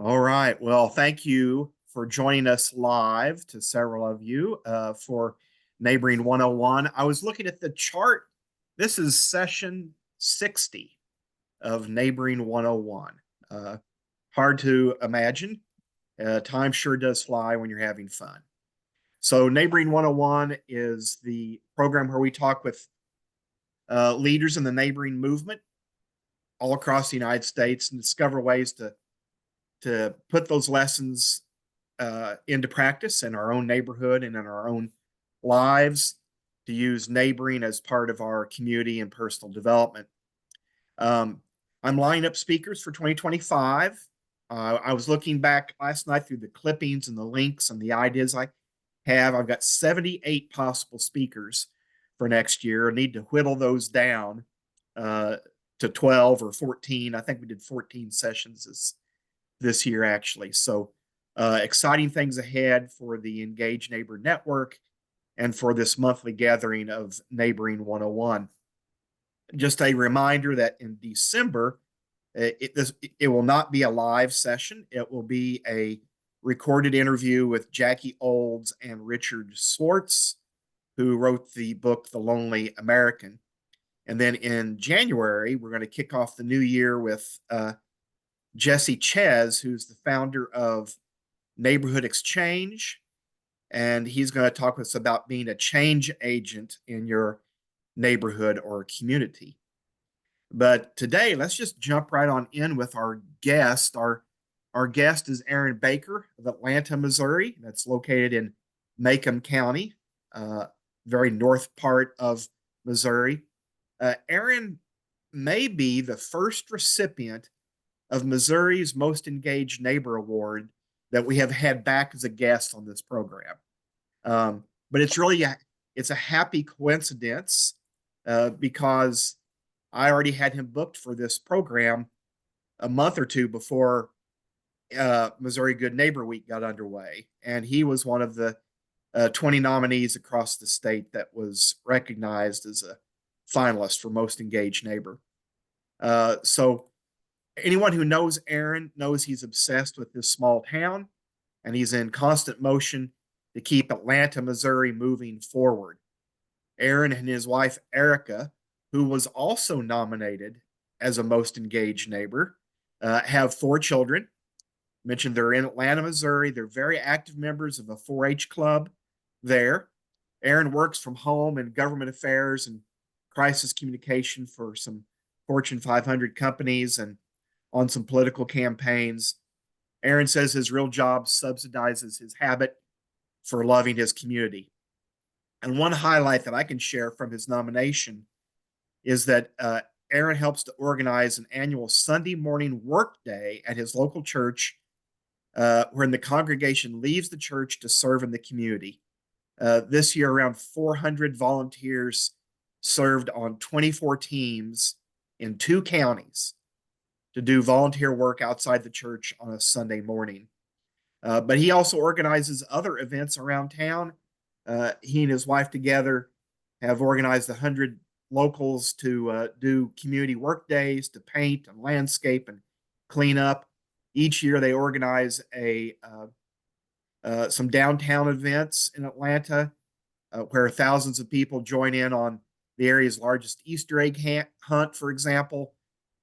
All right. Well, thank you for joining us live to several of you for Neighboring 101. I was looking at the chart. This is session 60 of Neighboring 101. Hard to imagine. Time sure does fly when you're having fun. So, Neighboring 101 is the program where we talk with leaders in the neighboring movement all across the United States and discover ways to put those lessons into practice in our own neighborhood and in our own lives, to use neighboring as part of our community and personal development. I'm lining up speakers for 2025. I was looking back last night through the clippings and the links and the ideas I have. I've got 78 possible speakers for next year. I need to whittle those down to 12 or 14. I think we did 14 sessions this year, actually. So exciting things ahead for the Engaged Neighbor Network and for this monthly gathering of Neighboring 101. Just a reminder that in December, it will not be a live session. It will be a recorded interview with Jackie Olds and Richard Swartz, who wrote the book, The Lonely American. And then in January, we're going to kick off the new year with Jesse Ches, who's the founder of Neighborhood Exchange. And he's going to talk with us about being a change agent in your neighborhood or community. But today, let's just jump right on in with our guest. Our guest is Aaron Baker of Atlanta, Missouri. That's located in Macon County, very north part of Missouri. Aaron may be the first recipient of Missouri's Most Engaged Neighbor Award that we have had back as a guest on this program. But it's a happy coincidence because I already had him booked for this program a month or two before Missouri Good Neighbor Week got underway. And he was one of the 20 nominees across the state that was recognized as a finalist for Most Engaged Neighbor. So anyone who knows Aaron knows he's obsessed with this small town, and he's in constant motion to keep Atlanta, Missouri moving forward. Aaron and his wife, Erica, who was also nominated as a Most Engaged Neighbor, have 4 children. Mentioned they're in Atlanta, Missouri. They're very active members of a 4-H club there. Aaron works from home in government affairs and crisis communication for some Fortune 500 companies and on some political campaigns. Aaron says his real job subsidizes his habit for loving his community. And one highlight that I can share from his nomination is that Aaron helps to organize an annual Sunday morning work day at his local church, wherein the congregation leaves the church to serve in the community. This year, around 400 volunteers served on 24 teams in 2 counties to do volunteer work outside the church on a Sunday morning. But he also organizes other events around town. He and his wife together have organized 100 locals to do community work days, to paint and landscape and clean up. Each year they organize some downtown events in Atlanta where thousands of people join in on the area's largest Easter egg hunt, for example,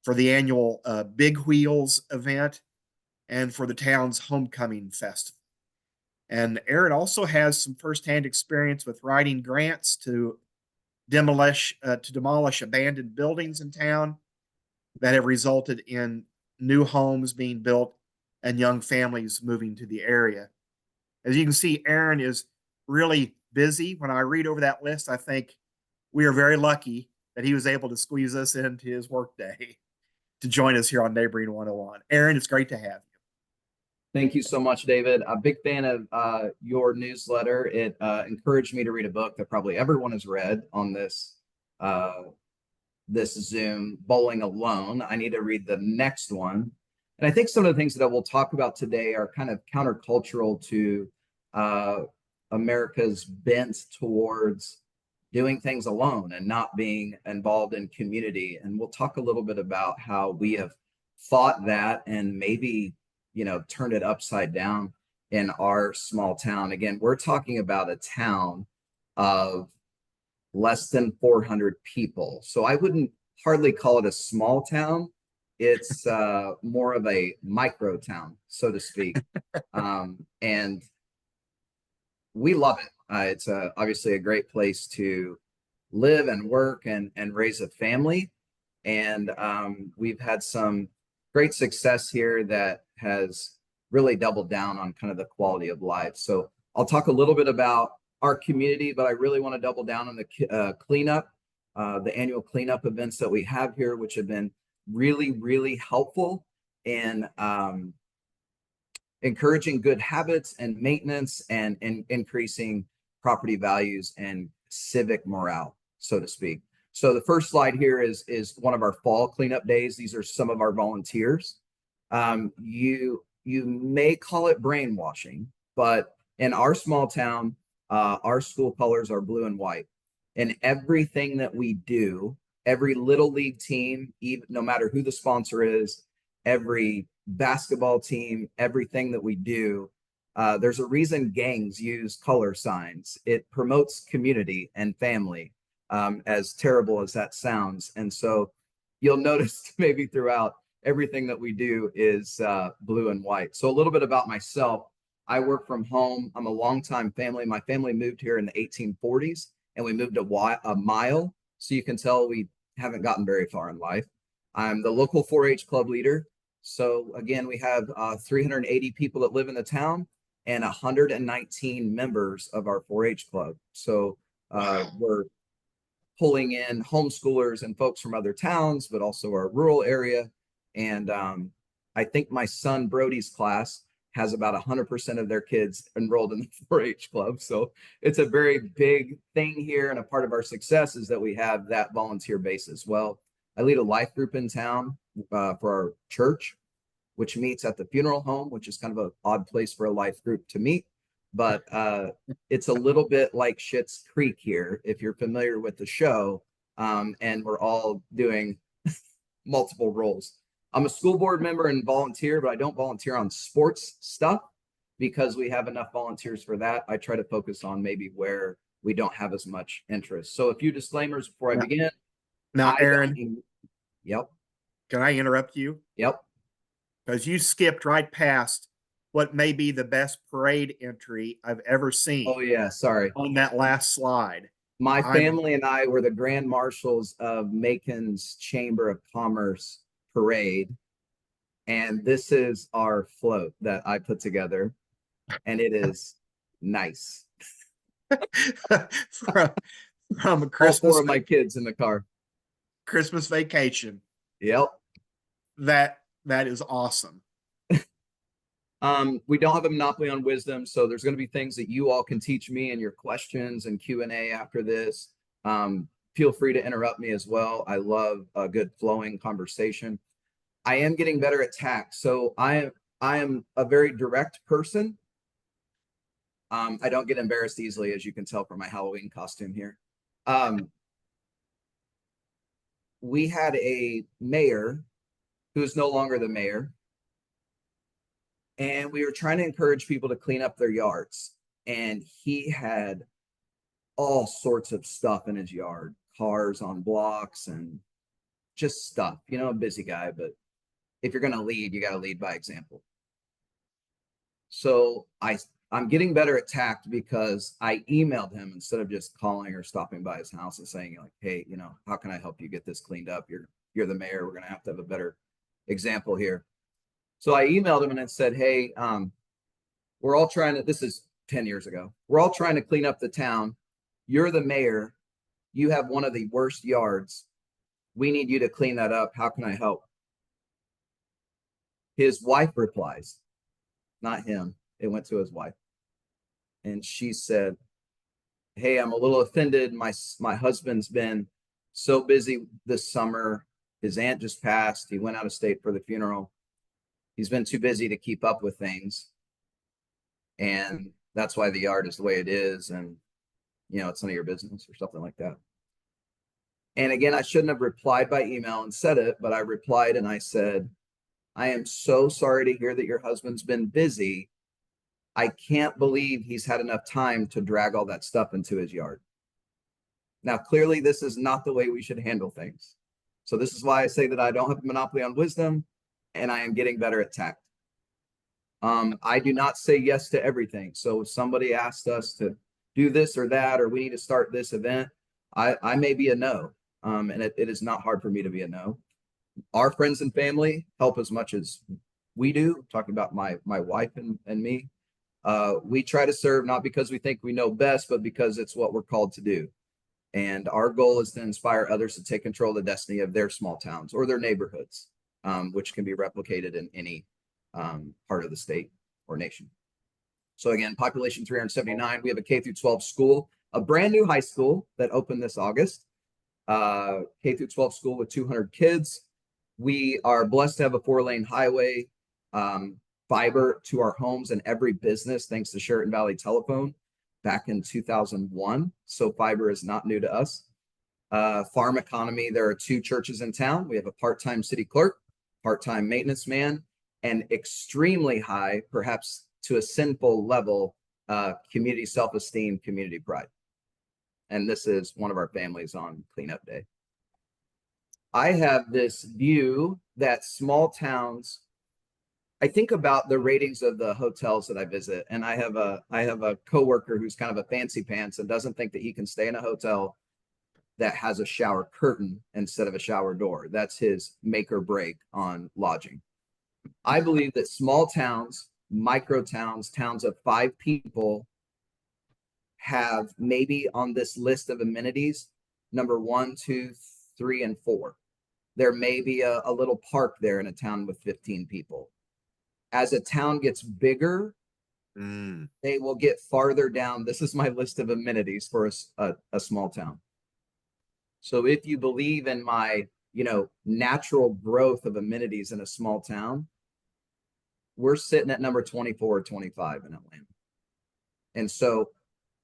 for the annual Big Wheels event, and for the town's homecoming festival. And Aaron also has some firsthand experience with writing grants to demolish abandoned buildings in town that have resulted in new homes being built and young families moving to the area. As you can see, Aaron is really busy. When I read over that list, I think we are very lucky that he was able to squeeze us into his workday to join us here on Neighboring 101. Aaron, it's great to have you. Thank you so much, David. I'm a big fan of your newsletter. It encouraged me to read a book that probably everyone has read on this Zoom, Bowling Alone. I need to read the next one. And I think some of the things that we'll talk about today are kind of countercultural to America's bent towards doing things alone and not being involved in community. And we'll talk a little bit about how we have fought that and maybe turned it upside down in our small town. Again, we're talking about a town of less than 400 people. So I wouldn't hardly call it a small town. It's more of a micro town, so to speak. And we love it. It's obviously a great place to live and work and raise a family. And we've had some great success here that has really doubled down on kind of the quality of life. So I'll talk a little bit about our community, but I really want to double down on the cleanup, the annual cleanup events that we have here, which have been really, really helpful in encouraging good habits and maintenance and increasing property values and civic morale, so to speak. So the first slide here is one of our fall cleanup days. These are some of our volunteers. You may call it brainwashing, but in our small town, our school colors are blue and white. And everything that we do, every little league team, even no matter who the sponsor is, every basketball team, everything that we do, there's a reason gangs use color signs. It promotes community and family, as terrible as that sounds. And so you'll notice maybe throughout everything that we do is blue and white. So a little bit about myself. I work from home. I'm a longtime family. My family moved here in the 1840s, and we moved a mile. So you can tell we haven't gotten very far in life. I'm the local 4-H club leader. So again, we have 380 people that live in the town and 119 members of our 4-H club. So we're pulling in homeschoolers and folks from other towns, but also our rural area. And I think my son Brody's class has about 100% of their kids enrolled in the 4-H club. So it's a very big thing here. And a part of our success is that we have that volunteer base as well. I lead a life group in town for our church, which meets at the funeral home, which is kind of an odd place for a life group to meet. But it's a little bit like Schitt's Creek here, if you're familiar with the show. And we're all doing multiple roles. I'm a school board member and volunteer, but I don't volunteer on sports stuff because we have enough volunteers for that. I try to focus on maybe where we don't have as much interest. So a few disclaimers before I begin. Now, Aaron, Yep. Can I interrupt you? Yep. Because you skipped right past what may be the best parade entry I've ever seen. Oh yeah, sorry. On that last slide. My family and I were the grand marshals of Macon's Chamber of Commerce parade. And this is our float that I put together. And it is nice. from Christmas. All 4 of my kids in the car. Christmas vacation. Yep. That is awesome. We don't have a monopoly on wisdom, so there's going to be things that you all can teach me in your questions and Q&A after this. Feel free to interrupt me as well. I love a good flowing conversation. I am getting better at tact, so I am a very direct person. I don't get embarrassed easily, as you can tell from my Halloween costume here. We had a mayor who is no longer the mayor. And we were trying to encourage people to clean up their yards. And he had all sorts of stuff in his yard, cars on blocks and just stuff. A busy guy, but if you're going to lead, you got to lead by example. So I'm getting better at tact because I emailed him instead of just calling or stopping by his house and saying, like, hey, how can I help you get this cleaned up? You're the mayor. We're going to have a better example here. So I emailed him and I said, hey, we're all trying to, this is 10 years ago. We're all trying to clean up the town. You're the mayor. You have one of the worst yards. We need you to clean that up. How can I help? His wife replies, not him. It went to his wife. And she said, hey, I'm a little offended. My husband's been so busy this summer. His aunt just passed. He went out of state for the funeral. He's been too busy to keep up with things. And that's why the yard is the way it is. And, it's none of your business or something like that. And again, I shouldn't have replied by email and said it, but I replied and I said, I am so sorry to hear that your husband's been busy. I can't believe he's had enough time to drag all that stuff into his yard. Now, clearly, this is not the way we should handle things. So this is why I say that I don't have a monopoly on wisdom, and I am getting better at tact. I do not say yes to everything. So if somebody asked us to do this or that, or we need to start this event, I may be a no. And it is not hard for me to be a no. Our friends and family help as much as we do. Talking about my wife and me. We try to serve not because we think we know best, but because it's what we're called to do. And our goal is to inspire others to take control of the destiny of their small towns or their neighborhoods, which can be replicated in any part of the state or nation. So again, population 379. We have a K through 12 school, a brand new high school that opened this August. K through 12 school with 200 kids. We are blessed to have a 4-lane highway, fiber to our homes and every business, thanks to Sheraton Valley Telephone back in 2001. So fiber is not new to us. Farm economy, there are 2 churches in town. We have a part-time city clerk, part-time maintenance man, and extremely high, perhaps to a sinful level, community self-esteem, community pride. And this is one of our families on cleanup day. I have this view that small towns, I think about the ratings of the hotels that I visit, and I have a coworker who's kind of a fancy pants and doesn't think that he can stay in a hotel that has a shower curtain instead of a shower door. That's his make or break on lodging. I believe that small towns, micro towns, towns of 5 people have maybe on this list of amenities, number 1, 2, 3, and 4. There may be a little park there in a town with 15 people. As a town gets bigger, they will get farther down. This is my list of amenities for a small town. So if you believe in my, natural growth of amenities in a small town, we're sitting at number 24 or 25 in Atlanta. And so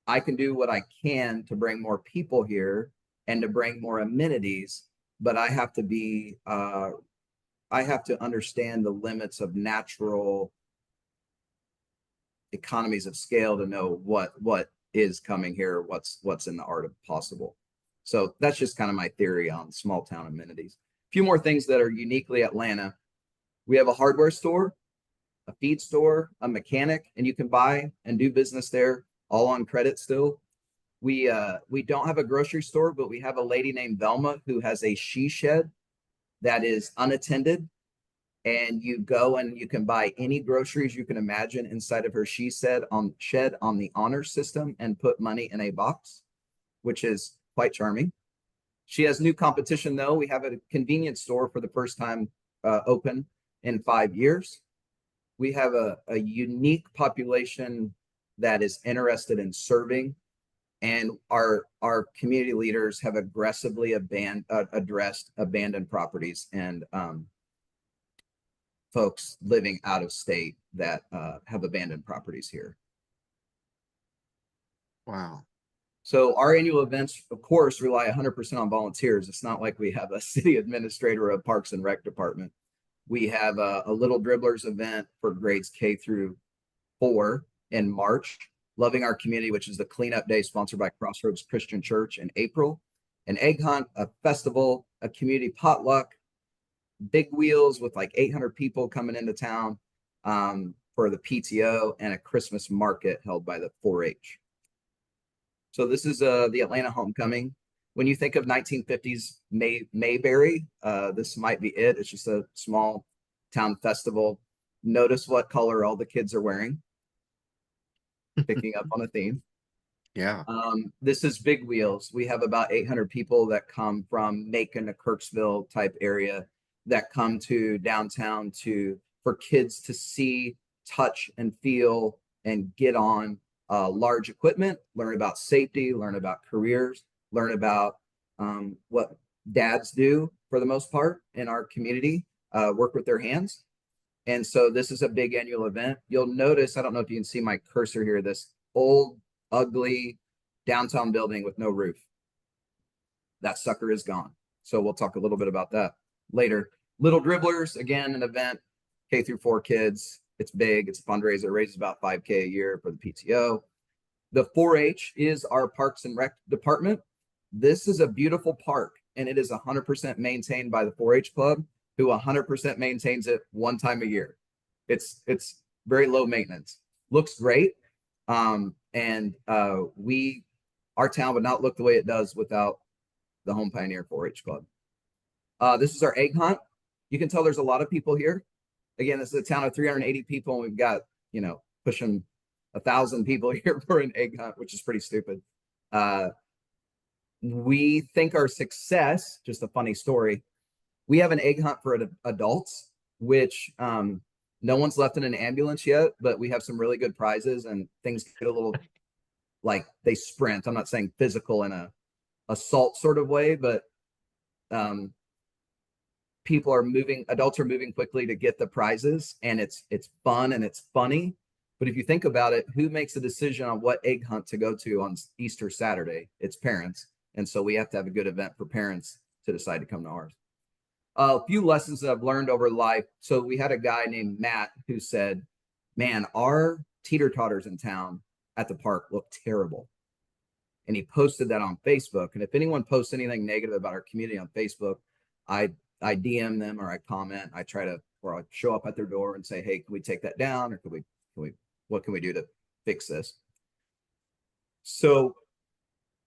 I can do what I can to bring more people here and to bring more amenities, but I have to be, I have to understand the limits of natural economies of scale to know what is coming here, what's in the art of possible. So that's just kind of my theory on small town amenities. A few more things that are uniquely Atlanta. We have a hardware store, a feed store, a mechanic, and you can buy and do business there all on credit still. We don't have a grocery store, but we have a lady named Velma who has a she shed that is unattended. And you go and you can buy any groceries you can imagine inside of her she shed on the honor system and put money in a box, which is quite charming. She has new competition though. We have a convenience store for the first time open in 5 years. We have a unique population that is interested in serving, and our community leaders have aggressively addressed abandoned properties and folks living out of state that have abandoned properties here. Wow. So our annual events, of course, rely 100% on volunteers. It's not like we have a city administrator or a Parks and Rec department. We have a Little Dribblers event for grades K through 4 in March. Loving Our Community, which is the cleanup day sponsored by Crossroads Christian Church in April. An egg hunt, a festival, a community potluck, big wheels with like 800 people coming into town for the PTO, and a Christmas market held by the 4-H. So this is the Atlanta homecoming. When you think of 1950s Mayberry, this might be it. It's just a small town festival. Notice what color all the kids are wearing. Picking up on a theme. Yeah. This is big wheels. We have about 800 people that come from Macon to Kirksville type area that come to downtown for kids to see, touch, and feel and get on large equipment, learn about safety, learn about careers, learn about what dads do for the most part in our community, work with their hands. And so this is a big annual event. You'll notice, I don't know if you can see my cursor here, this old, ugly downtown building with no roof. That sucker is gone. So we'll talk a little bit about that later. Little Dribblers, again, an event K through 4 kids. It's big. It's a fundraiser. It raises about $5K a year for the PTO. The 4-H is our Parks and Rec department. This is a beautiful park, and it is 100% maintained by the 4-H club, who 100% maintains it one time a year. It's very low maintenance. Looks great. Our town would not look the way it does without the Home Pioneer 4-H club. This is our egg hunt. You can tell there's a lot of people here. Again, this is a town of 380 people, and we've got, pushing 1,000 people here for an egg hunt, which is pretty stupid. We think our success, just a funny story, we have an egg hunt for adults, which no one's left in an ambulance yet, but we have some really good prizes, and things get a little like they sprint. I'm not saying physical in a assault sort of way, but adults are moving quickly to get the prizes, and it's fun and it's funny. But if you think about it, who makes a decision on what egg hunt to go to on Easter Saturday? It's parents. And so we have to have a good event for parents to decide to come to ours. A few lessons that I've learned over life. So we had a guy named Matt who said, man, our teeter-totters in town at the park look terrible. And he posted that on Facebook. And if anyone posts anything negative about our community on Facebook, I DM them or I comment. I show up at their door and say, hey, can we take that down? Or what can we do to fix this? So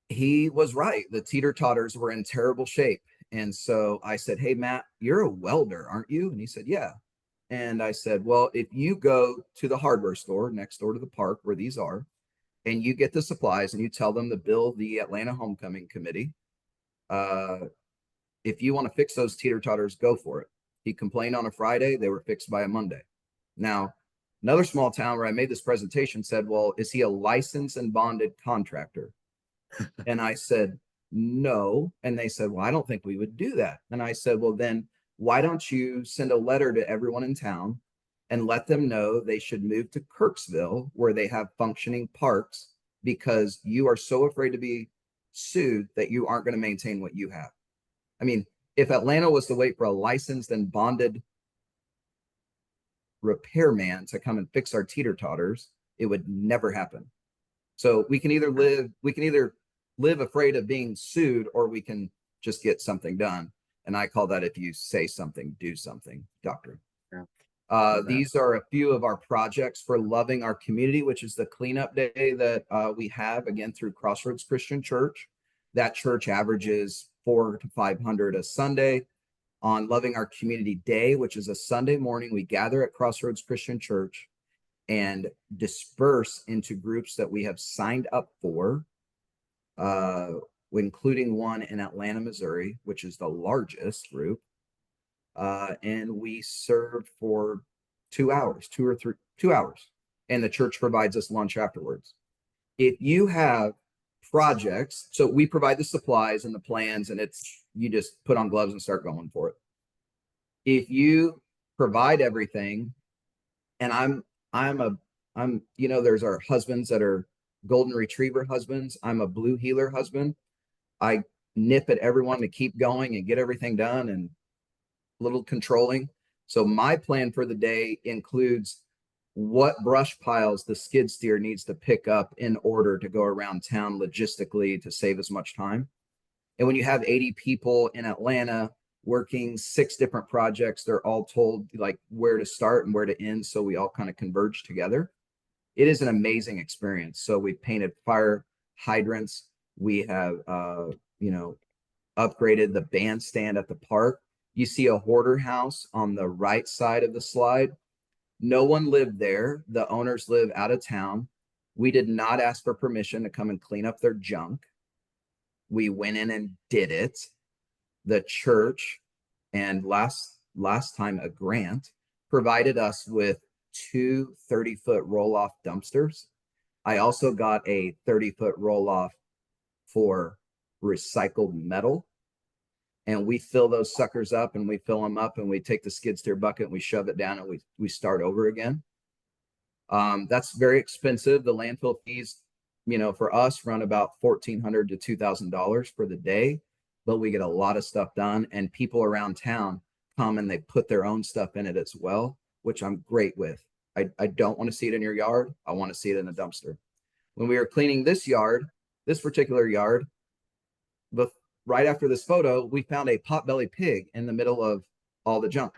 he was right. The teeter-totters were in terrible shape. And so I said, hey, Matt, you're a welder, aren't you? And he said, yeah. And I said, well, if you go to the hardware store next door to the park where these are, and you get the supplies and you tell them to build the Atlanta Homecoming Committee, if you want to fix those teeter-totters, go for it. He complained on a Friday. They were fixed by a Monday. Now, another small town where I made this presentation said, well, is he a licensed and bonded contractor? And I said, no. And they said, well, I don't think we would do that. And I said, well, then why don't you send a letter to everyone in town and let them know they should move to Kirksville, where they have functioning parks, because you are so afraid to be sued that you aren't going to maintain what you have. I mean, if Atlanta was to wait for a licensed and bonded repairman to come and fix our teeter-totters, it would never happen. So we can either live afraid of being sued, or we can just get something done. And I call that, if you say something, do something, doctrine. Yeah. These are a few of our projects for loving our community, which is the cleanup day that we have, again, through Crossroads Christian Church. That church averages 400 to 500 a Sunday. On Loving Our Community Day, which is a Sunday morning, we gather at Crossroads Christian Church and disperse into groups that we have signed up for, including one in Atlanta, Missouri, which is the largest group. And we serve for 2 hours, 2 hours. And the church provides us lunch afterwards. If you have projects, so we provide the supplies and the plans, and you just put on gloves and start going for it. If you provide everything, and there's our husbands that are golden retriever husbands. I'm a blue heeler husband. I nip at everyone to keep going and get everything done, and a little controlling. So my plan for the day includes what brush piles the skid steer needs to pick up in order to go around town logistically to save as much time. And when you have 80 people in Atlanta working 6 different projects, they're all told like where to start and where to end, so we all kind of converge together. It is an amazing experience. So we painted fire hydrants. We have upgraded the bandstand at the park. You see a hoarder house on the right side of the slide. No one lived there. The owners live out of town. We did not ask for permission to come and clean up their junk. We went in and did it. The church, and last time a grant, provided us with 2 30-foot roll-off dumpsters. I also got a 30-foot roll-off for recycled metal. And we fill those suckers up, and we fill them up, and we take the skid steer bucket and we shove it down, and we start over again. That's very expensive. The landfill fees, for us run about $1,400 to $2,000 for the day, but we get a lot of stuff done, and people around town come and they put their own stuff in it as well. which I'm great with. I don't want to see it in your yard. I want to see it in a dumpster. When we were cleaning this yard, this particular yard, but right after this photo, we found a potbelly pig in the middle of all the junk.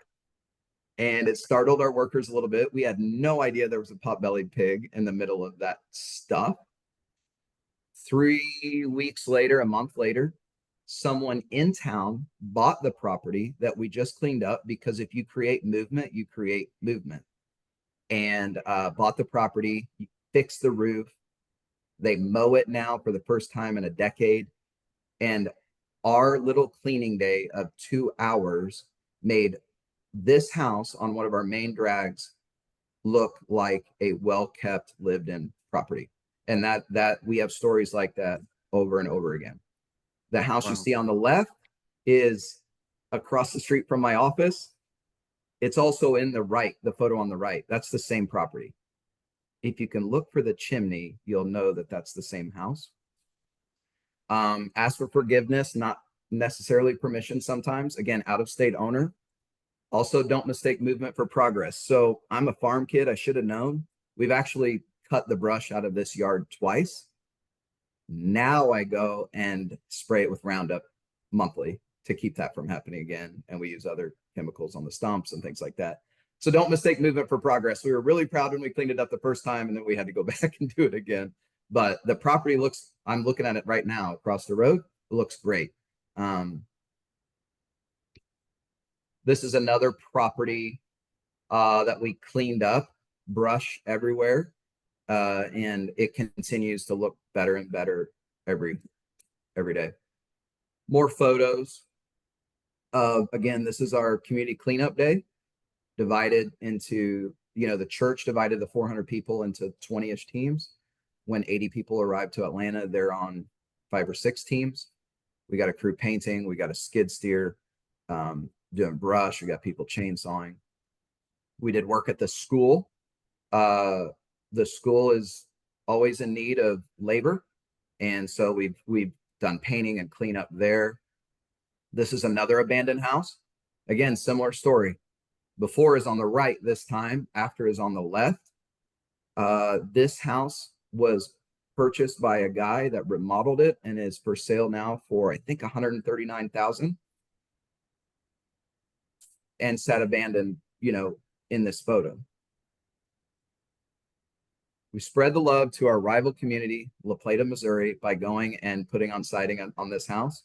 And it startled our workers a little bit. We had no idea there was a potbelly pig in the middle of that stuff. 3 weeks later, a month later, someone in town bought the property that we just cleaned up, because if you create movement, you create movement. And bought the property, fixed the roof. They mow it now for the first time in a decade. And our little cleaning day of 2 hours made this house on one of our main drags look like a well-kept, lived-in property. And that we have stories like that over and over again. The house you see on the left is across the street from my office. It's also in the right, the photo on the right. That's the same property. If you can look for the chimney, you'll know that that's the same house. Ask for forgiveness, not necessarily permission sometimes. Again, out-of-state owner. Also, don't mistake movement for progress. So I'm a farm kid. I should have known. We've actually cut the brush out of this yard twice. Now I go and spray it with Roundup monthly to keep that from happening again. And we use other chemicals on the stumps and things like that. So don't mistake movement for progress. We were really proud when we cleaned it up the first time, and then we had to go back and do it again. But the property looks, I'm looking at it right now across the road. It looks great. This is another property that we cleaned up, brush everywhere. And it continues to look better and better every day. More photos. Again, this is our community cleanup day, divided into, the church divided the 400 people into 20-ish teams. When 80 people arrive to Atlanta, they're on 5 or 6 teams. We got a crew painting, we got a skid steer, doing brush, we got people chainsawing. We did work at the school. The school is always in need of labor, and so we've done painting and cleanup there. This is another abandoned house. Again, similar story. Before is on the right this time, after is on the left. This house was purchased by a guy that remodeled it and is for sale now for, I think, $139,000, and sat abandoned, in this photo. We spread the love to our rival community, La Plata, Missouri, by going and putting on siding on this house.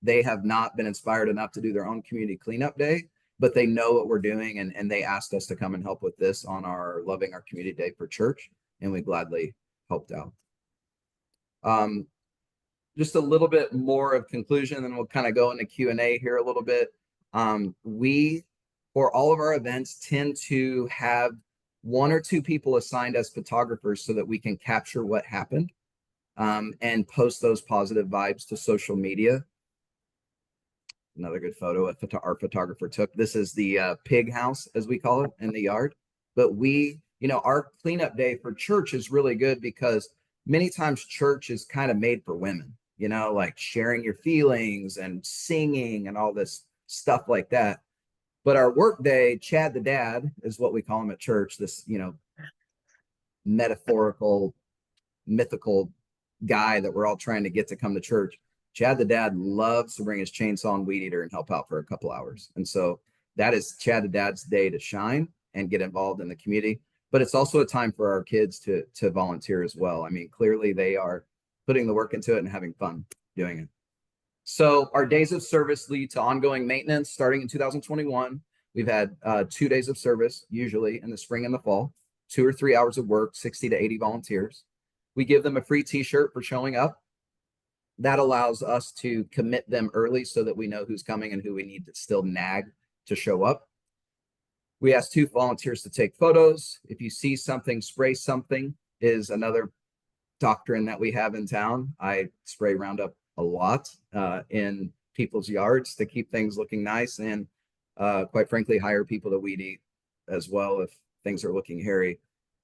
They have not been inspired enough to do their own community cleanup day, but they know what we're doing, and they asked us to come and help with this on our Loving Our Community Day for church, and we gladly helped out. Just a little bit more of conclusion, and we'll kind of go into Q&A here a little bit. We, for all of our events, tend to have 1 or 2 people assigned as photographers so that we can capture what happened, and post those positive vibes to social media. Another good photo our photographer took. This is the pig house, as we call it, in the yard. But we, our cleanup day for church is really good, because many times church is kind of made for women, like sharing your feelings and singing and all this stuff like that. But our work day, Chad the dad is what we call him at church, this, metaphorical, mythical guy that we're all trying to get to come to church. Chad the dad loves to bring his chainsaw and weed eater and help out for a couple hours. And so that is Chad the dad's day to shine and get involved in the community. But it's also a time for our kids to volunteer as well. I mean, clearly they are putting the work into it and having fun doing it. So our days of service lead to ongoing maintenance. Starting in 2021, we've had 2 days of service, usually in the spring and the fall, 2 or 3 hours of work, 60 to 80 volunteers. We give them a free t-shirt for showing up. That allows us to commit them early so that we know who's coming and who we need to still nag to show up. We ask 2 volunteers to take photos. If you see something, spray something is another doctrine that we have in town. I spray Roundup a lot in people's yards to keep things looking nice, and quite frankly, hire people to weed eat as well if things are looking hairy.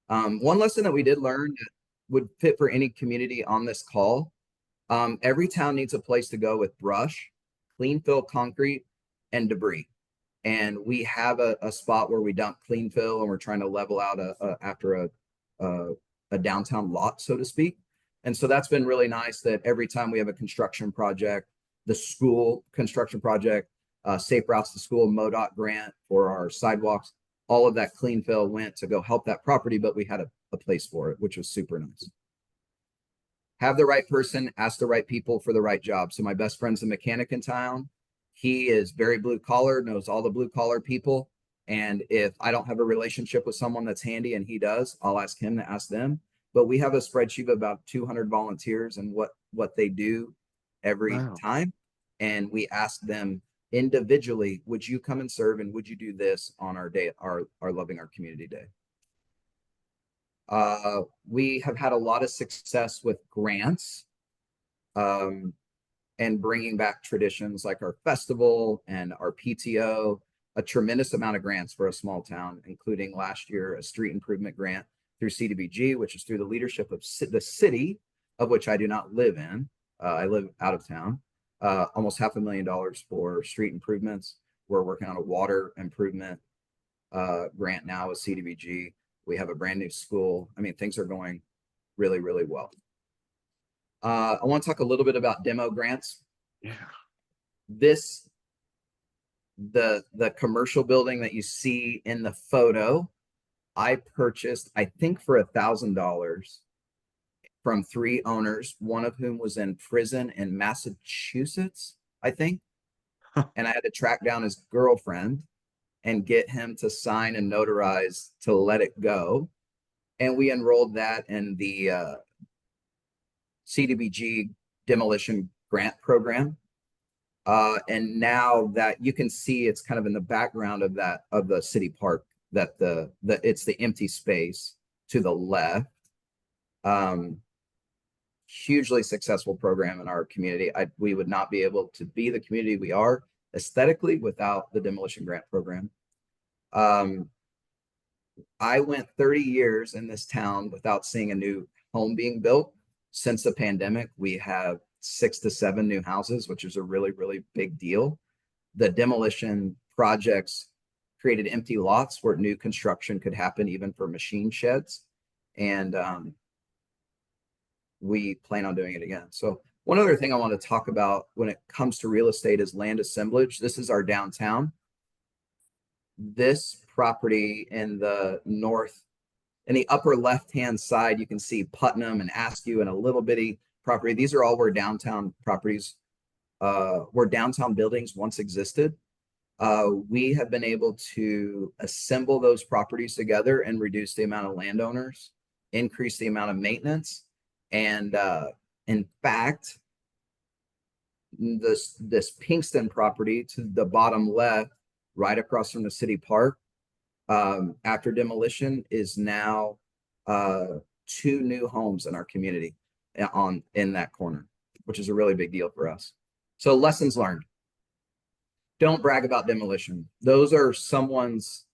One lesson that we did learn that would fit for any community on this call: every town needs a place to go with brush, clean fill concrete, and debris. And we have a spot where we dump clean fill, and we're trying to level out after a downtown lot, so to speak. And so that's been really nice that every time we have a construction project, the school construction project, Safe Routes to School, MoDOT grant for our sidewalks, all of that clean fill went to go help that property, but we had a place for it, which was super nice. Have the right person, ask the right people for the right job. So my best friend's a mechanic in town. He is very blue collar, knows all the blue collar people. And if I don't have a relationship with someone that's handy and he does, I'll ask him to ask them. But we have a spreadsheet of about 200 volunteers and what they do every Wow. time. And we ask them individually, would you come and serve, and would you do this on our day, our Loving Our Community Day? We have had a lot of success with grants, and bringing back traditions like our festival and our PTO, a tremendous amount of grants for a small town, including last year, a street improvement grant through CDBG, which is through the leadership of the city, of which I do not live in. I live out of town. Almost $500,000 for street improvements. We're working on a water improvement grant now with CDBG. We have a brand new school. I mean, things are going really, really well. I want to talk a little bit about demo grants. Yeah. The commercial building that you see in the photo, I purchased, I think, for $1,000 from 3 owners, one of whom was in prison in Massachusetts, I think. And I had to track down his girlfriend and get him to sign and notarize to let it go. And we enrolled that in the CDBG demolition grant program. And now that you can see, it's kind of in the background of the city park, that it's the empty space to the left. Hugely successful program in our community. We would not be able to be the community we are aesthetically without the demolition grant program. I went 30 years in this town without seeing a new home being built. Since the pandemic, we have 6 to 7 new houses, which is a really, really big deal. The demolition projects created empty lots where new construction could happen, even for machine sheds. And we plan on doing it again. So one other thing I want to talk about when it comes to real estate is land assemblage. This is our downtown. This property in the north, in the upper left-hand side, you can see Putnam and Askew and a little bitty property. These are all where downtown properties, where downtown buildings once existed. We have been able to assemble those properties together and reduce the amount of landowners, increase the amount of maintenance. And in fact, this Pinkston property to the bottom left, right across from the city park, after demolition, is now 2 new homes in our community in that corner, which is a really big deal for us. So lessons learned. Don't brag about demolition. Those are someone's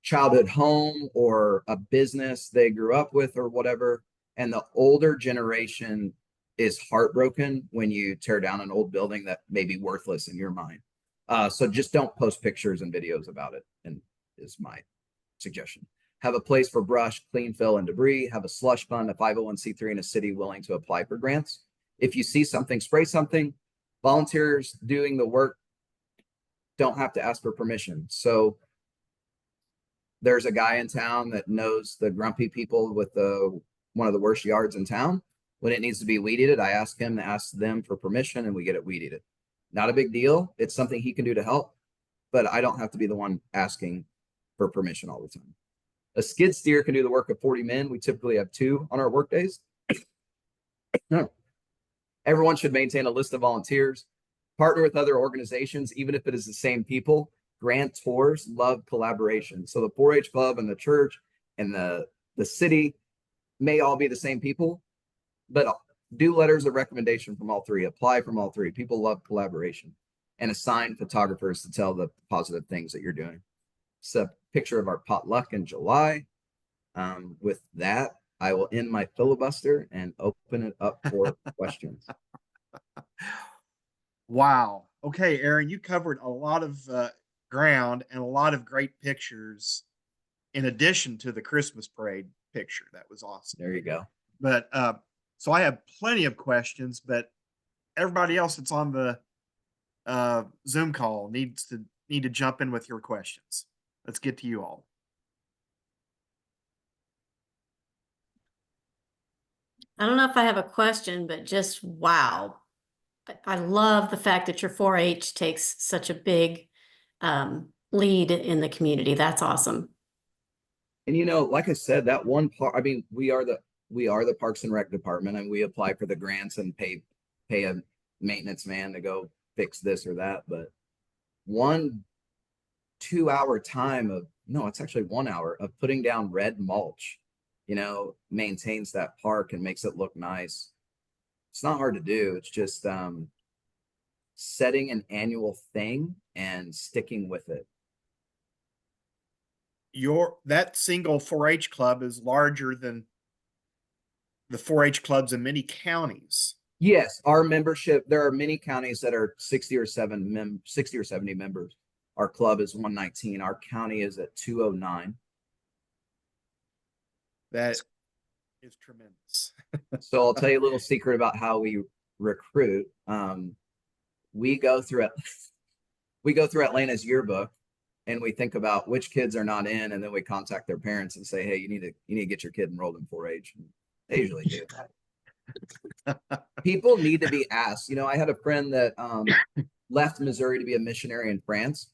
childhood home or a business they grew up with or whatever. And the older generation is heartbroken when you tear down an old building that may be worthless in your mind. So just don't post pictures and videos about it, and is my suggestion. Have a place for brush, clean fill, and debris. Have a slush fund, a 501c3 in a city willing to apply for grants. If you see something, spray something. Volunteers doing the work don't have to ask for permission. So there's a guy in town that knows the grumpy people with one of the worst yards in town. When it needs to be weed eated, I ask him to ask them for permission, and we get it weed eated. Not a big deal. It's something he can do to help, but I don't have to be the one asking for permission all the time. A skid steer can do the work of 40 men. We typically have 2 on our work days. No. Everyone should maintain a list of volunteers. Partner with other organizations, even if it is the same people. Grantors love collaboration. So the 4-H club and the church and the city may all be the same people, but do letters of recommendation from all 3. Apply from all 3. People love collaboration. And assign photographers to tell the positive things that you're doing. It's a picture of our potluck in July. With that, I will end my filibuster and open it up for questions. Wow. Okay, Aaron, you covered a lot of ground and a lot of great pictures in addition to the Christmas parade picture. That was awesome. There you go. But so I have plenty of questions, but everybody else that's on the Zoom call need to jump in with your questions. Let's get to you all. I don't know if I have a question, but just wow. I love the fact that your 4-H takes such a big lead in the community. That's awesome. And you know, like I said, that one part, I mean, we are the Parks and Rec department, and we apply for the grants and pay a maintenance man to go fix this or that. But 2 hour time of, no, it's actually 1 hour of putting down red mulch, you know, maintains that park and makes it look nice. It's not hard to do. It's just setting an annual thing and sticking with it. That single 4-H club is larger than the 4-H clubs in many counties. Yes, our membership, there are many counties that are 60 or 70 members. Our club is 119. Our county is at 209. That is tremendous. So I'll tell you a little secret about how we recruit. We go through Atlanta's yearbook, and we think about which kids are not in, and then we contact their parents and say, hey, you need to get your kid enrolled in 4-H. They usually do. People need to be asked. You know, I had a friend that left Missouri to be a missionary in France,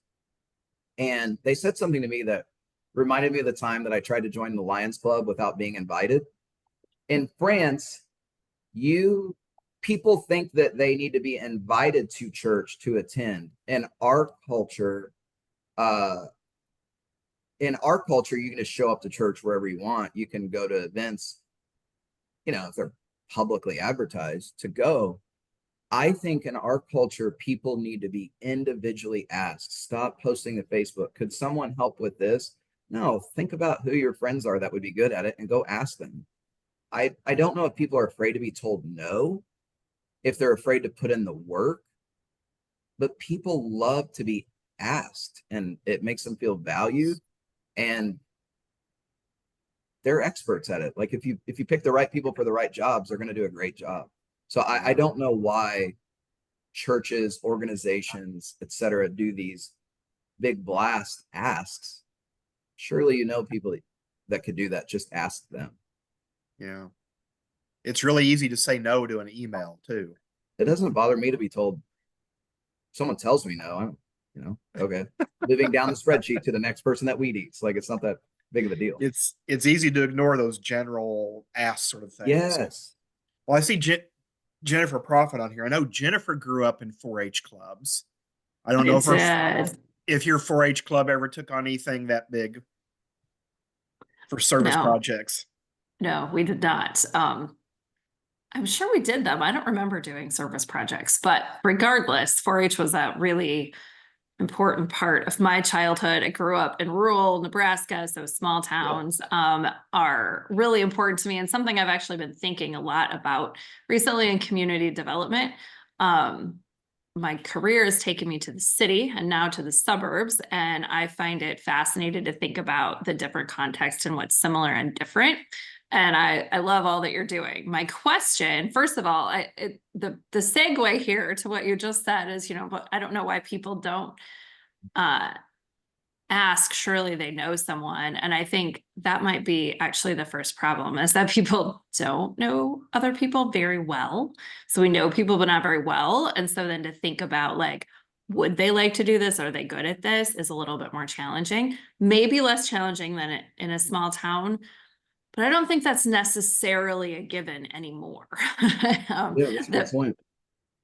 and they said something to me that reminded me of the time that I tried to join the Lions Club without being invited. In France, people think that they need to be invited to church to attend. In our culture, you can just show up to church wherever you want. You can go to events, you know, if they're publicly advertised to go. I think in our culture, people need to be individually asked. Stop posting to Facebook. Could someone help with this? No, think about who your friends are that would be good at it and go ask them. I don't know if people are afraid to be told no, if they're afraid to put in the work, but people love to be asked, and it makes them feel valued, and they're experts at it. Like if you pick the right people for the right jobs, they're going to do a great job. So I don't know why churches, organizations, etc., do these big blast asks. Surely you know people that could do that. Just ask them. Yeah. It's really easy to say no to an email too. It doesn't bother me to be told. Someone tells me no, I'm, you know, okay. Living down the spreadsheet to the next person that weed eats. Like, it's not that big of a deal. It's easy to ignore those general ask sort of things. Yes. Well, I see Jennifer Prophet on here. I know Jennifer grew up in 4-H clubs. I don't know if your 4-H club ever took on anything that big for service projects. No, we did not. I'm sure we did them. I don't remember doing service projects, but regardless, 4-H was a really important part of my childhood. I grew up in rural Nebraska, so small towns are really important to me, and something I've actually been thinking a lot about recently in community development. My career has taken me to the city and now to the suburbs, and I find it fascinating to think about the different contexts and what's similar and different. And I love all that you're doing. My question, first of all, the segue here to what you just said is, you know, but I don't know why people don't ask. Surely they know someone. And I think that might be actually the first problem, is that people don't know other people very well. So we know people, but not very well. And so then to think about, like, would they like to do this? Are they good at this? Is a little bit more challenging, maybe less challenging than in a small town. But I don't think that's necessarily a given anymore. Yeah, that's a good point.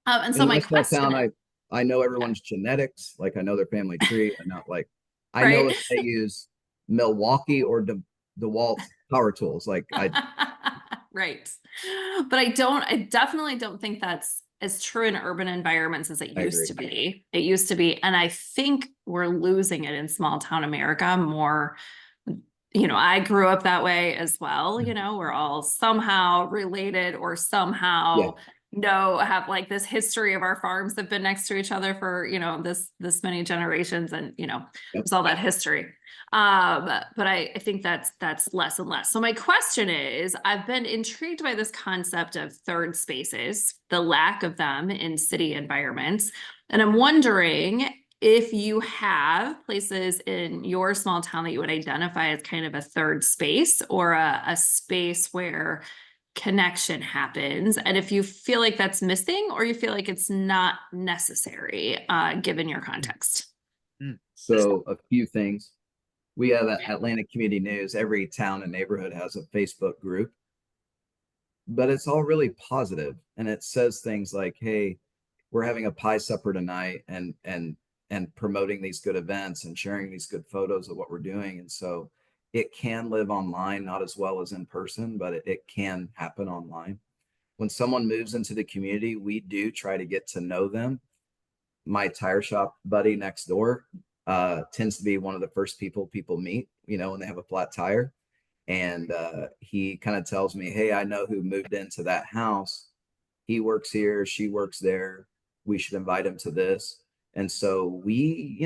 And so my question, I know everyone's genetics. Like, I know their family tree. I know if they use Milwaukee or DeWalt power tools. Like, right. But I definitely don't think that's as true in urban environments as it used to be. It used to be. And I think we're losing it in small town America more. You know, I grew up that way as well. You know, we're all somehow related or somehow have like this history of our farms have been next to each other for, this many generations, and, Yep. there's all that history. But I think that's less and less. So my question is, I've been intrigued by this concept of third spaces, the lack of them in city environments. And I'm wondering if you have places in your small town that you would identify as kind of a third space, or a space where connection happens, and if you feel like that's missing, or you feel like it's not necessary, given your context. So a few things. We have at Atlanta Community News. Every town and neighborhood has a Facebook group, but it's all really positive, and it says things like, "Hey, we're having a pie supper tonight," and promoting these good events and sharing these good photos of what we're doing. And so it can live online, not as well as in person, but it can happen online. When someone moves into the community, we do try to get to know them. My tire shop buddy next door tends to be one of the first people meet, when they have a flat tire. And he kind of tells me, "Hey, I know who moved into that house. He works here, she works there. We should invite him to this." And so we,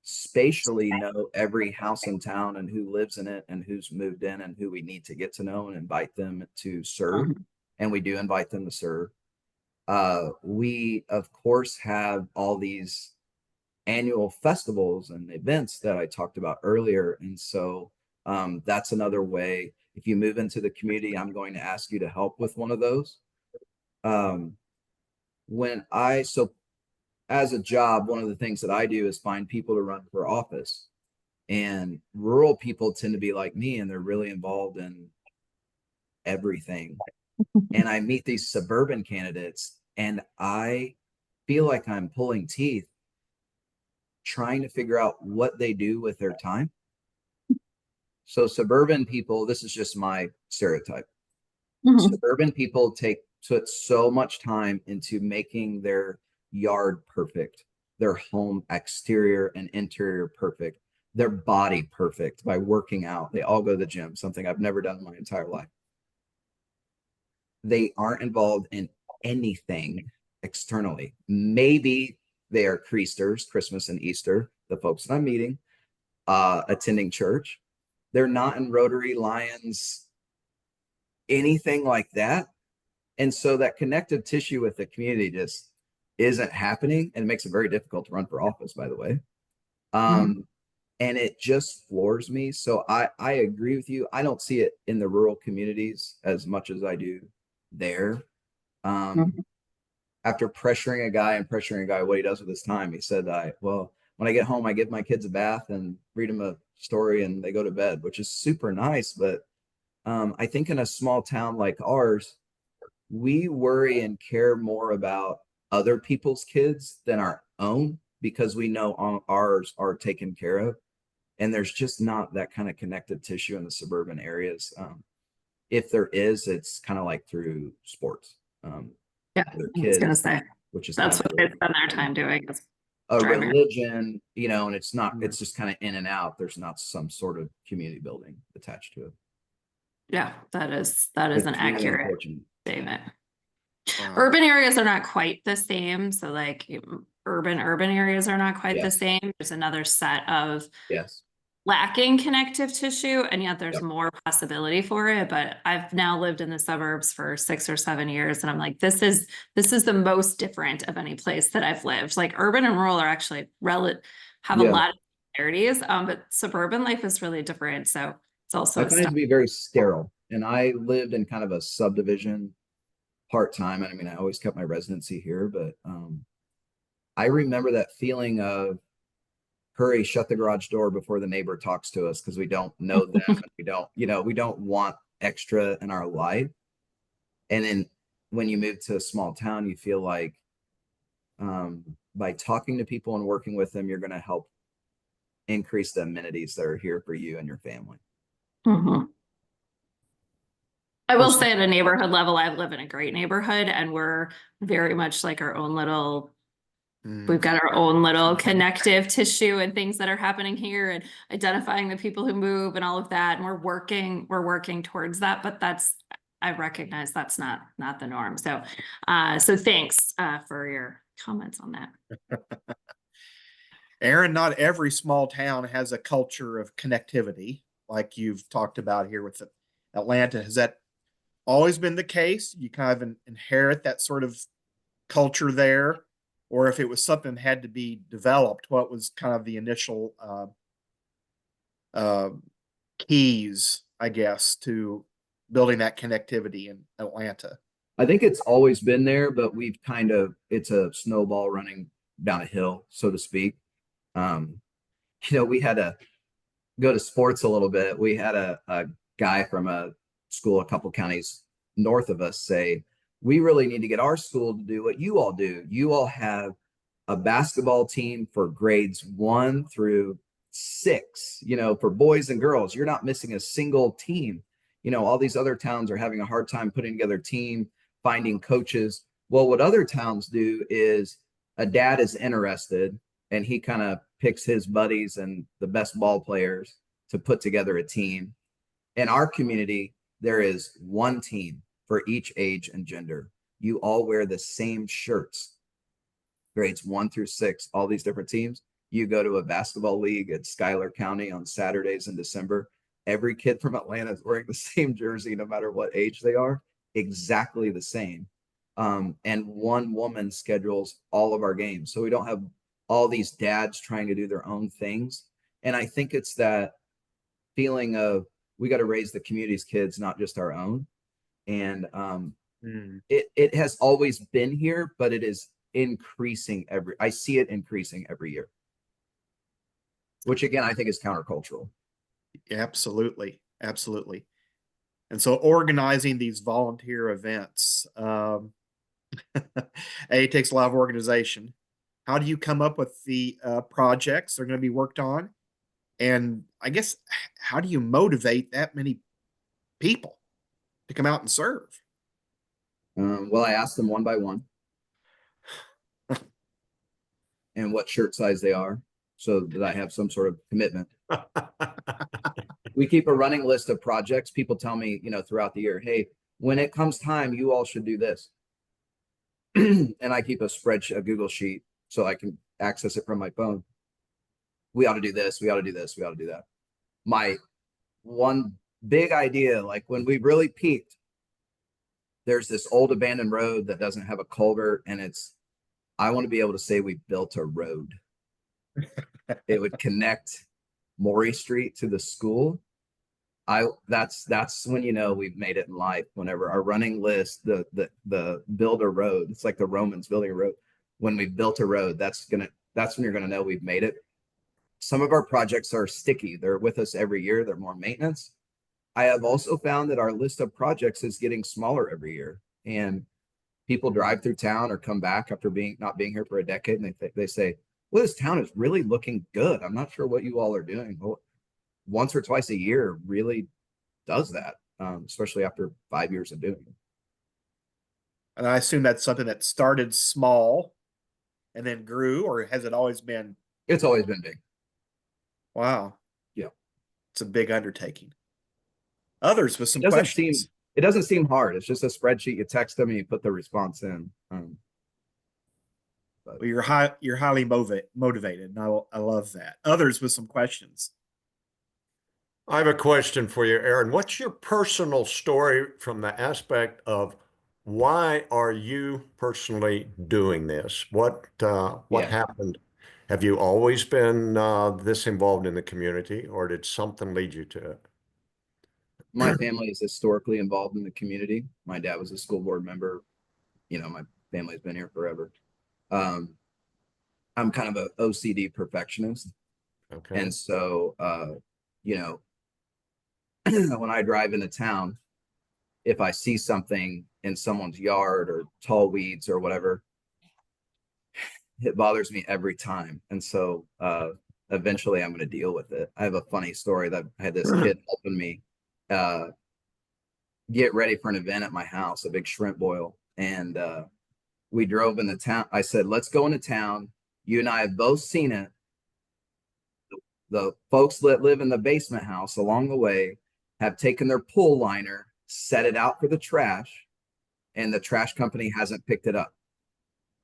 spatially know every house in town and who lives in it and who's moved in and who we need to get to know and invite them to serve. And we do invite them to serve. We, of course, have all these annual festivals and events that I talked about earlier. And so that's another way. If you move into the community, I'm going to ask you to help with one of those. As a job, one of the things that I do is find people to run for office. And rural people tend to be like me, and they're really involved in everything. And I meet these suburban candidates, and I feel like I'm pulling teeth trying to figure out what they do with their time. So suburban people, this is just my stereotype. Suburban people put so much time into making their yard perfect, their home exterior and interior perfect, their body perfect by working out. They all go to the gym, something I've never done in my entire life. They aren't involved in anything externally. Maybe they are creasters, Christmas and Easter, the folks that I'm meeting, attending church. They're not in Rotary, Lions, anything like that. And so that connective tissue with the community just isn't happening, and it makes it very difficult to run for office, by the way. And it just floors me. So I agree with you. I don't see it in the rural communities as much as I do there. After pressuring a guy what he does with his time, he said, when I get home, I give my kids a bath and read them a story and they go to bed, which is super nice. But I think in a small town like ours, we worry and care more about other people's kids than our own, because we know ours are taken care of. And there's just not that kind of connective tissue in the suburban areas. If there is, it's kind of like through sports. Yeah, their I was kids, gonna say which is that's kind what they spend their time doing. Is a driving. religion, and it's not, it's just kind of in and out. There's not some sort of community building attached to it. Yeah, that is It's an really accurate unfortunate. statement. Wow. Urban areas are not quite the same. So like urban areas are not quite the Yes. same. There's another set of Yes. lacking connective tissue, and yet there's Yep. more possibility for it. But I've now lived in the suburbs for 6 or 7 years, and I'm like, this is the most different of any place that I've lived. Like urban and rural are actually have a Yeah. lot of similarities, but suburban life is really different. So it's also I find it to be very sterile. And I lived in kind of a subdivision part-time. I mean, I always kept my residency here, but I remember that feeling of, hurry, shut the garage door before the neighbor talks to us, because we don't know them and we don't want extra in our life. And then when you move to a small town, you feel like by talking to people and working with them, you're going to help increase the amenities that are here for you and your family. I will say, at a neighborhood level, I live in a great neighborhood, and we're very much like our own little, we've got our own little connective tissue and things that are happening here, and identifying the people who move and all of that. And we're working towards that, but that's I recognize that's not the norm. So, so thanks for your comments on that. Aaron, not every small town has a culture of connectivity like you've talked about here with Atlanta. Has that always been the case? You kind of inherit that sort of culture there, or if it was something that had to be developed, what was kind of the initial keys, I guess, to building that connectivity in Atlanta? I think it's always been there, but it's a snowball running down a hill, so to speak. We had to go to sports a little bit. We had a guy from a school a couple counties north of us say, we really need to get our school to do what you all do. You all have a basketball team for grades 1 through 6, for boys and girls. You're not missing a single team. All these other towns are having a hard time putting together a team, finding coaches. Well, what other towns do is a dad is interested and he kind of picks his buddies and the best ball players to put together a team. In our community, there is one team for each age and gender. You all wear the same shirts, grades 1 through 6, all these different teams. You go to a basketball league at Schuyler County on Saturdays in December. Every kid from Atlanta is wearing the same jersey, no matter what age they are, exactly the same. And one woman schedules all of our games. So we don't have all these dads trying to do their own things. And I think it's that feeling of we got to raise the community's kids, not just our own. And it has always been here, but it is increasing I see it increasing every year, which again, I think is countercultural. Absolutely. Absolutely. And so organizing these volunteer events, it takes a lot of organization. How do you come up with the projects that are going to be worked on? And I guess, how do you motivate that many people to come out and serve? Well, I asked them one by one and what shirt size they are so that I have some sort of commitment. We keep a running list of projects. People tell me, throughout the year, hey, when it comes time, you all should do this. And I keep a spreadsheet, a Google sheet, so I can access it from my phone. We ought to do this. We ought to do this. We ought to do that. My one big idea, like when we really peaked, there's this old abandoned road that doesn't have a culvert, and I want to be able to say we built a road. It would connect Maury Street to the school. That's when we've made it in life. Whenever our running list, the build a road, it's like the Romans building a road. When we built a road, that's when you're gonna know we've made it. Some of our projects are sticky. They're with us every year. They're more maintenance. I have also found that our list of projects is getting smaller every year, and people drive through town or come back after not being here for a decade, and they say, well, this town is really looking good. I'm not sure what you all are doing. Well, once or twice a year really does that, especially after 5 years of doing it. And I assume that's something that started small and then grew, or has it always been? It's always been big. Wow. Yeah. It's a big undertaking. Others with some It questions. doesn't seem hard. It's just a spreadsheet. You text them and you put the response in. Well, you're highly motivated, and I love that. Others with some questions. I have a question for you, Aaron. What's your personal story from the aspect of why are you personally doing this? What happened? Have you always been this involved in the community, or did something lead you to it? My family is historically involved in the community. My dad was a school board member. My family's been here forever. I'm kind of an OCD perfectionist. Okay. And so, when I drive into town, if I see something in someone's yard or tall weeds or whatever, it bothers me every time. And so eventually I'm going to deal with it. I have a funny story that I had this kid helping me get ready for an event at my house, a big shrimp boil. And we drove into town. I said, let's go into town. You and I have both seen it. The folks that live in the basement house along the way have taken their pool liner set it out for the trash, and the trash company hasn't picked it up.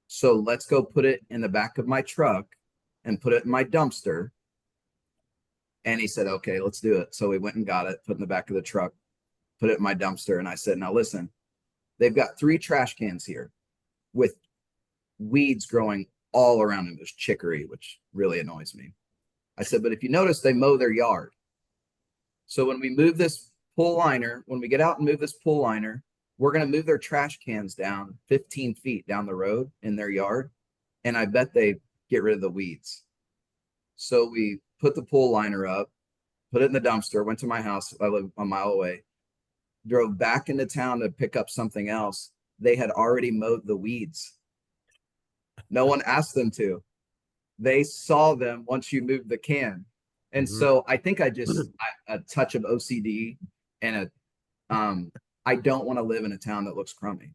So let's go put it in the back of my truck and put it in my dumpster. And he said, okay, let's do it. So we went and got it, put it in the back of the truck, put it in my dumpster. And I said, now listen, they've got 3 trash cans here with weeds growing all around them. There's chicory, which really annoys me. I said, but if you notice, they mow their yard. So when we move this pull liner, when we get out and move this pull liner, we're going to move their trash cans down 15 feet down the road in their yard. And I bet they get rid of the weeds. So we put the pull liner up, put it in the dumpster, went to my house. I live a mile away, drove back into town to pick up something else. They had already mowed the weeds. No one asked them to. They saw them once you moved the can. And so I think I just a touch of OCD and I don't want to live in a town that looks crummy.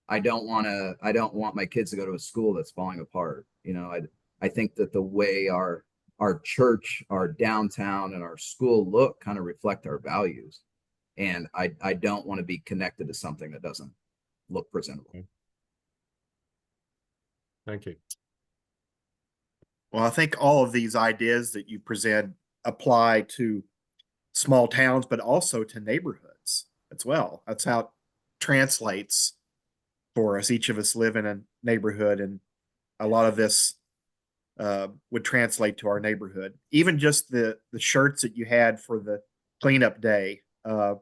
I don't want my kids to go to a school that's falling apart. You know, I think that the way our church, our downtown, and our school look kind of reflect our values. And I don't want to be connected to something that doesn't look presentable. Thank you. Well, I think all of these ideas that you present apply to small towns, but also to neighborhoods as well. That's how it translates for us. Each of us live in a neighborhood, and a lot of this would translate to our neighborhood. Even just the shirts that you had for the cleanup day, that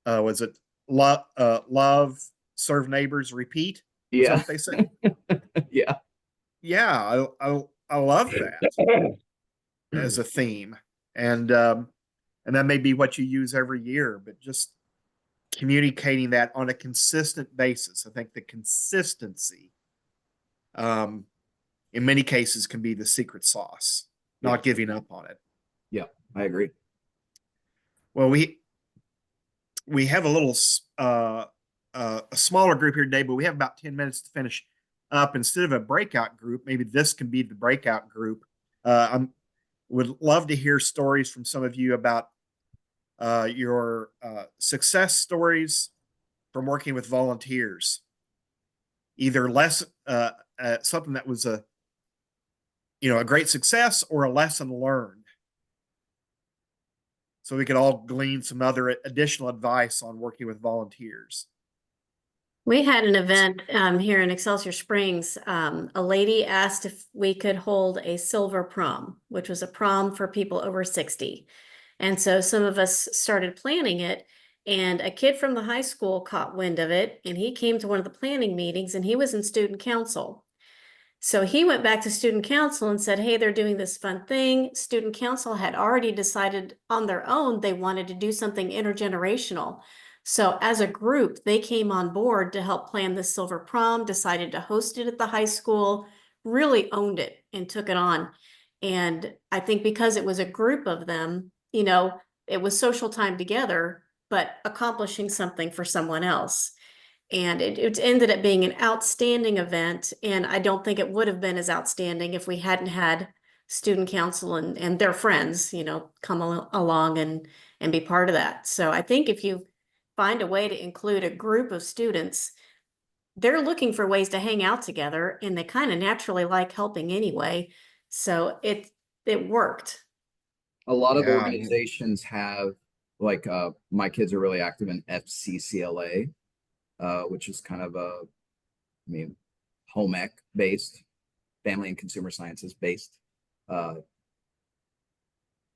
was it love, serve neighbors, repeat? Is that Yeah. what they say? Yeah. Yeah, I love that as a theme, and that may be what you use every year, but just communicating that on a consistent basis. I think the consistency, in many cases, can be the secret sauce. Not giving up on it. Yeah, I agree. Well, we have a little a smaller group here today, but we have about 10 minutes to finish up. Instead of a breakout group, maybe this can be the breakout group. I would love to hear stories from some of you about your success stories from working with volunteers. Either something that was a great success, or a lesson learned. So we could all glean some other additional advice on working with volunteers. We had an event here in Excelsior Springs. A lady asked if we could hold a silver prom, which was a prom for people over 60. And so some of us started planning it, and a kid from the high school caught wind of it, and he came to one of the planning meetings, and he was in student council. So he went back to student council and said, hey, they're doing this fun thing. Student council had already decided on their own they wanted to do something intergenerational. So as a group, they came on board to help plan the silver prom, decided to host it at the high school, really owned it and took it on. And I think because it was a group of them, it was social time together, but accomplishing something for someone else. And it ended up being an outstanding event. And I don't think it would have been as outstanding if we hadn't had student council and their friends, come along and be part of that. So I think if you find a way to include a group of students, they're looking for ways to hang out together, and they kind of naturally like helping anyway. So it worked. A lot of organizations have, like, my kids are really active in FCCLA, which is kind of home ec based, family and consumer sciences based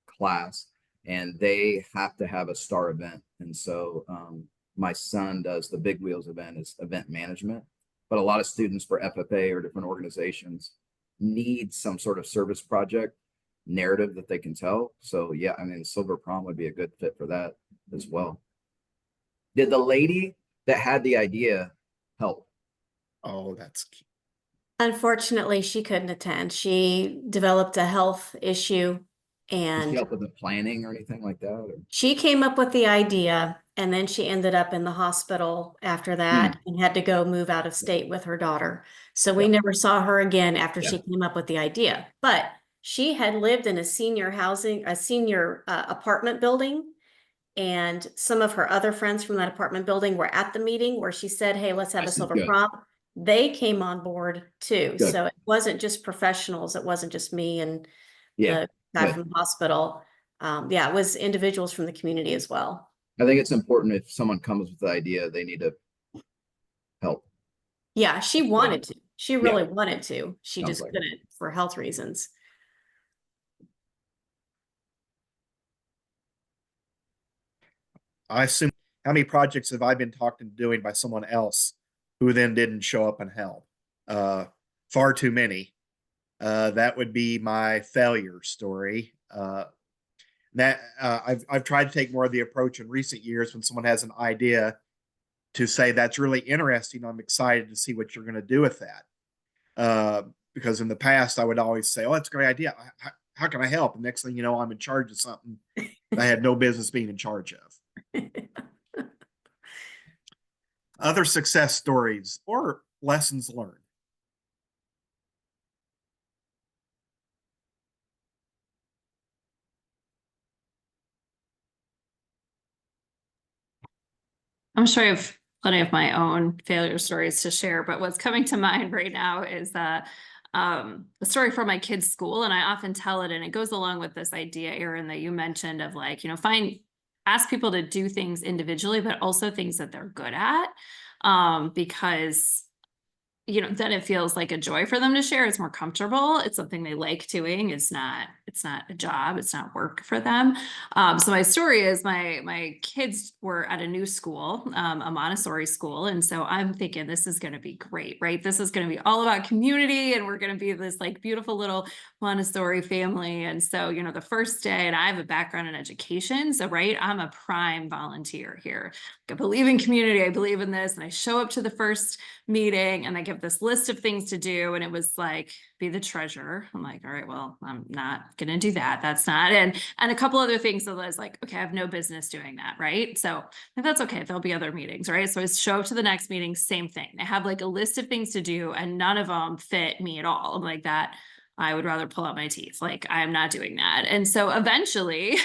class, and they have to have a star event. And so my son does the Big Wheels event as event management, but a lot of students for FFA or different organizations need some sort of service project narrative that they can tell. So yeah, Silver Prom would be a good fit for that as well. Did the lady that had the idea help? Oh, that's cute. Unfortunately, she couldn't attend. She developed a health issue, Did she and help with the planning or anything like that? Or? she came up with the idea, and then she ended up in the hospital after that and had to go move out of state with her daughter. So we never saw her again after she came up with the idea. But she had lived in a senior apartment building And some of her other friends from that apartment building were at the meeting where she said, hey, let's have a This is silver good. prom. They came on board too. Good. So it wasn't just professionals. It wasn't just me and Yeah, the guy good. from the hospital. Yeah, it was individuals from the community as well. I think it's important if someone comes with the idea, they need to help. Yeah, she wanted to. She Yeah. really wanted to. She Sounds just like it. couldn't for health reasons. I assume, how many projects have I been talked into doing by someone else who then didn't show up and help? Far too many. That would be my failure story. I've tried to take more of the approach in recent years when someone has an idea to say that's really interesting. I'm excited to see what you're going to do with that. Because in the past, I would always say, "Oh, that's a great idea. How can I help?" And next thing you know, I'm in charge of something I had no business being in charge of. Other success stories or lessons learned. I'm sure I have plenty of my own failure stories to share, but what's coming to mind right now is a story from my kid's school, and I often tell it, and it goes along with this idea, Erin, that you mentioned of like, ask people to do things individually, but also things that they're good at, because then it feels like a joy for them to share. It's more comfortable. It's something they like doing. It's not a job. It's not work for them. So my story is my kids were at a new school, a Montessori school. And so I'm thinking this is going to be great, right? This is going to be all about community, and we're going to be this like beautiful little Montessori family. And so, the first day, and I have a background in education. So, right, I'm a prime volunteer here. I believe in community. I believe in this. And I show up to the first meeting and I give this list of things to do. And it was like, be the treasurer. I'm like, all right, well, I'm not going to do that. That's not. And a couple other things that I was like, okay, I have no business doing that. Right. So that's okay. There'll be other meetings. Right. So I show up to the next meeting, same thing. I have like a list of things to do and none of them fit me at all. I'm like that. I would rather pull out my teeth. Like, I'm not doing that. And so eventually,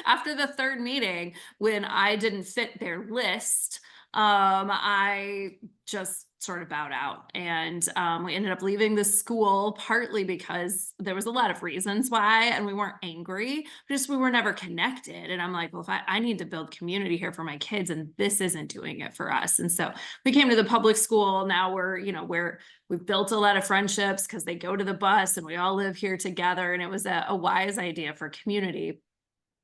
after the third meeting, when I didn't fit their list, I just sort of bowed out, and we ended up leaving the school partly because there was a lot of reasons why, and we weren't angry, just we were never connected. And I'm like, well, if I need to build community here for my kids, and this isn't doing it for us. And so we came to the public school. Now we've built a lot of friendships because they go to the bus and we all live here together. And it was a wise idea for community.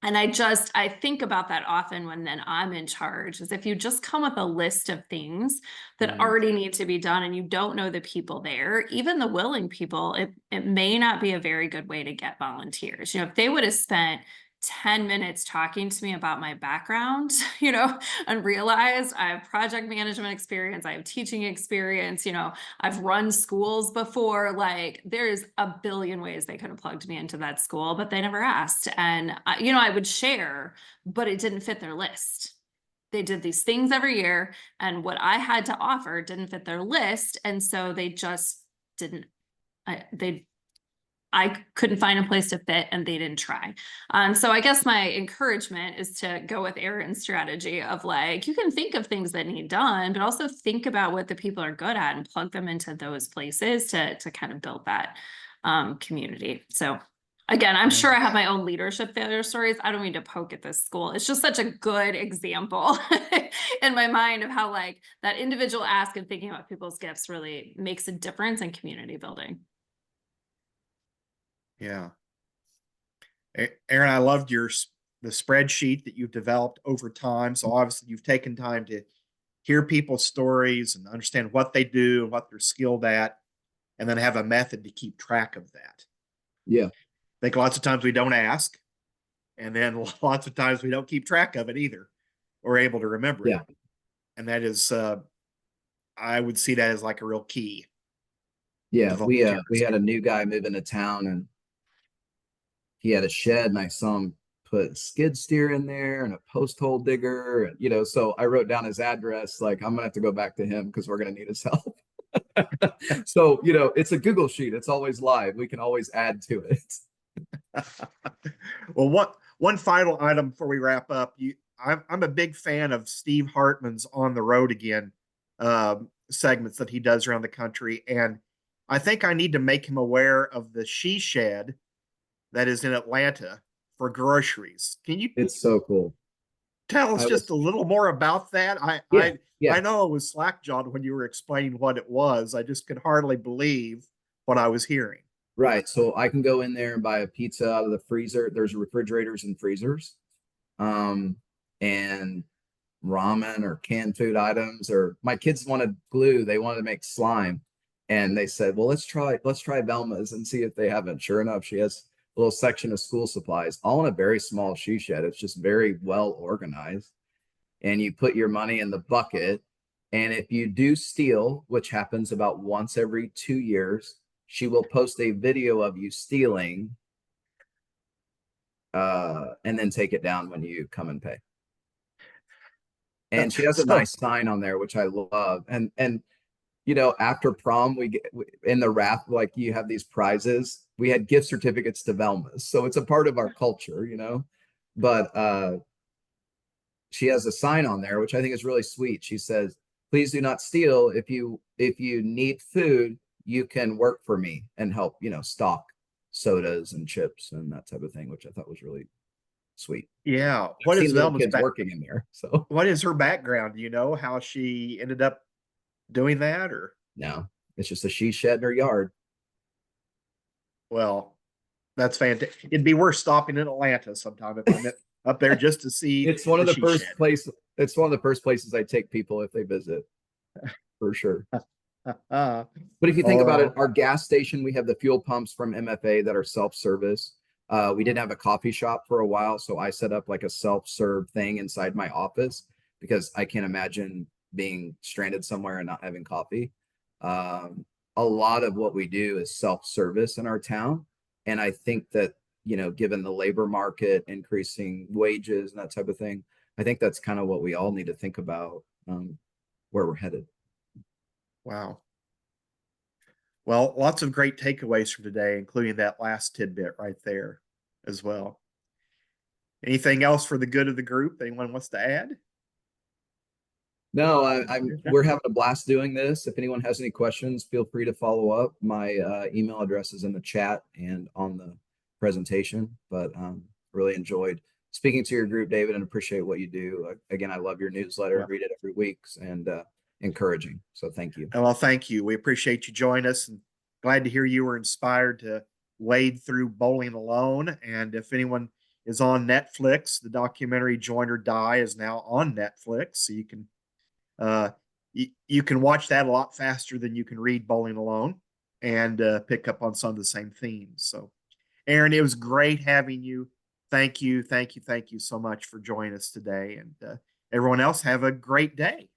And I think about that often when then I'm in charge, is if you just come with a list of things that already need to be done and you don't know the people there, even the willing people, it may not be a very good way to get volunteers. If they would have spent 10 minutes talking to me about my background, and realized I have project management experience, I have teaching experience, I've run schools before, like there's a billion ways they could have plugged me into that school, but they never asked. And, I would share, but it didn't fit their list. They did these things every year, and what I had to offer didn't fit their list. And so they just didn't, I couldn't find a place to fit, and they didn't try. So I guess my encouragement is to go with Erin's strategy of like, you can think of things that need done, but also think about what the people are good at and plug them into those places to kind of build that community. So again, I'm sure I have my own leadership failure stories. I don't mean to poke at this school. It's just such a good example in my mind of how like that individual ask and thinking about people's gifts really makes a difference in community building. Yeah. Aaron, I loved the spreadsheet that you've developed over time. So obviously you've taken time to hear people's stories and understand what they do and what they're skilled at, and then have a method to keep track of that. Yeah. I think lots of times we don't ask, and then lots of times we don't keep track of it either, or able to remember it. And that is, I would see that as like a real key. Yeah, we had a new guy move into town, and he had a shed, and I saw him put skid steer in there and a post hole digger, and so I wrote down his address. Like, I'm gonna have to go back to him because we're gonna need his help. So it's a Google sheet. It's always live. We can always add to it. Well, One final item before we wrap up. I'm a big fan of Steve Hartman's On the Road Again segments that he does around the country. And I think I need to make him aware of the she shed that is in Atlanta for groceries. Can you It's so cool. tell us I just was, a little more about that? yeah, yeah. I know it was slack-jawed when you were explaining what it was. I just could hardly believe what I was hearing. Right. So I can go in there and buy a pizza out of the freezer. There's refrigerators and freezers. And ramen or canned food items, or my kids wanted glue, they wanted to make slime. And they said, well, let's try Velma's and see if they have it. Sure enough, she has a little section of school supplies, all in a very small she shed. It's just very well organized. And you put your money in the bucket. And if you do steal, which happens about once every 2 years, she will post a video of you stealing, and then take it down when you come and pay. And she has a So- nice sign on there, which I love. And you know, after prom, in the raft, like you have these prizes. We had gift certificates to Velma's, so it's a part of our culture, you know. But she has a sign on there, which I think is really sweet. She says, "Please do not steal. If you need food, you can work for me and help, you know, stock sodas and chips and that type of thing," which I thought was really sweet. Yeah. I've What seen is little Velma's kids working in there, so what is her background? Do you know how she ended up doing that? Or no, it's just a she shed in her yard. well, that's fantastic. It'd be worth stopping in Atlanta sometime if I'm up there just to see. It's one of the she first shed. places. It's one of the first places I take people if they visit, for sure. Uh, But if you think about it, Oh. our gas station, we have the fuel pumps from MFA that are self-service. We didn't have a coffee shop for a while, so I set up like a self-serve thing inside my office because I can't imagine being stranded somewhere and not having coffee. A lot of what we do is self-service in our town, and I think that, you know, given the labor market, increasing wages and that type of thing, I think that's kind of what we all need to think about, where we're headed. Wow. Well, lots of great takeaways from today, including that last tidbit right there as well. Anything else for the good of the group anyone wants to add? No, we're having a blast doing this. If anyone has any questions, feel free to follow up. My email address is in the chat and on the presentation. But really enjoyed speaking to your group, David, and appreciate what you do. Again, I love your newsletter. Yeah. Read it every week, and encouraging. So thank you. Well, thank you. We appreciate you joining us, and glad to hear you were inspired to wade through Bowling Alone. And if anyone is on Netflix, the documentary Join or Die is now on Netflix, so you can you can watch that a lot faster than you can read Bowling Alone, and pick up on some of the same themes. So, Aaron, it was great having you. Thank you so much for joining us today, and everyone else have a great day.